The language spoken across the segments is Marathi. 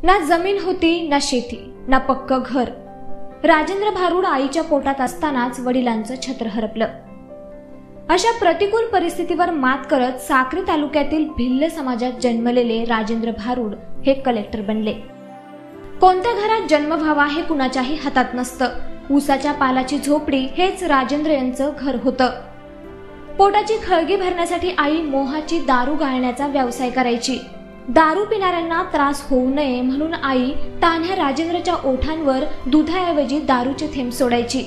ना जमीन होती, ना शेती, ना पक्क घर. राजेंद्र भारुड आईच्या पोटात असतानाच वडिलांचं छत्र हरपलं. अशा प्रतिकूल परिस्थितीवर मात करत साक्री तालुक्यातील भिल्ल समाजात जन्मलेले राजेंद्र भारुड हे कलेक्टर बनले. कोणत्या घरात जन्म व्हावा हे कुणाच्याही हातात नसतं. ऊसाच्या पालाची झोपडी हेच राजेंद्र यांचं घर होतं. पोटाची खळगी भरण्यासाठी आई मोहाची दारू गाळण्याचा व्यवसाय करायची. दारू पिणाऱ्यांना त्रास होऊ नये म्हणून आई तान्ह्या राजेंद्रच्या ओठांवर दुधाऐवजी दारूचे थेंब सोडायची.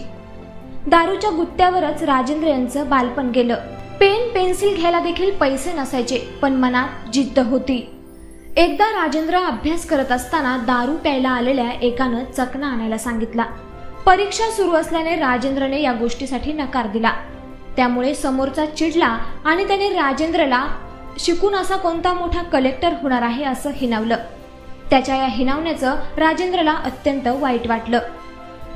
दारूच्या गुत्त्यावरच राजेंद्र यांचं बालपण गेलं. पेन पेन्सिल घ्यायला देखील पैसे नसायचे, पण मनात जिद्द होती. एकदा राजेंद्र अभ्यास करत असताना दारू प्यायला आलेल्या एकानं चकना आणायला सांगितला. परीक्षा सुरू असल्याने राजेंद्रने या गोष्टीसाठी नकार दिला. त्यामुळे समोरचा चिडला आणि त्याने राजेंद्रला शिकून असा कोणता मोठा कलेक्टर होणार आहे असं हिणवलं. त्याच्या या हिणवण्याचं राजेंद्रला अत्यंत वाईट वाटलं.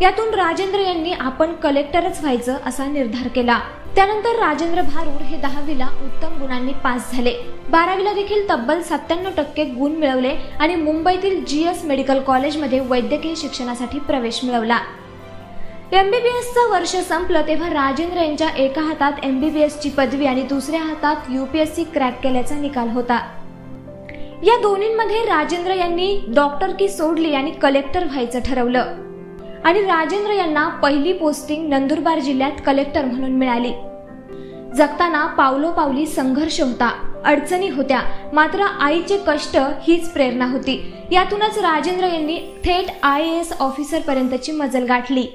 यातून राजेंद्र यांनी आपण कलेक्टरच व्हायचं असा निर्धार केला. त्यानंतर राजेंद्र भारुड हे 10वीला उत्तम गुणांनी पास झाले. 12वीला देखील तब्बल 97% गुण मिळवले आणि मुंबईतील GS मेडिकल कॉलेजमध्ये वैद्यकीय शिक्षणासाठी प्रवेश मिळवला. MBBSचं वर्ष संपलं तेव्हा राजेंद्र यांच्या एका हातात MBBSची पदवी आणि दुसऱ्या हातात UPSC क्रॅक केल्याचा निकाल होता. या दोन्हींमध्ये राजेंद्र यांनी डॉक्टरकी सोडली आणि कलेक्टर व्हायचं ठरवलं. आणि राजेंद्र यांना पहिली पोस्टिंग नंदुरबार जिल्ह्यात कलेक्टर म्हणून मिळाली. जगताना पावलोपावली संघर्ष होता, अडचणी होत्या, मात्र आईचे कष्ट हीच प्रेरणा होती. यातूनच राजेंद्र यांनी थेट IAS ऑफिसर पर्यंतची मजल गाठली.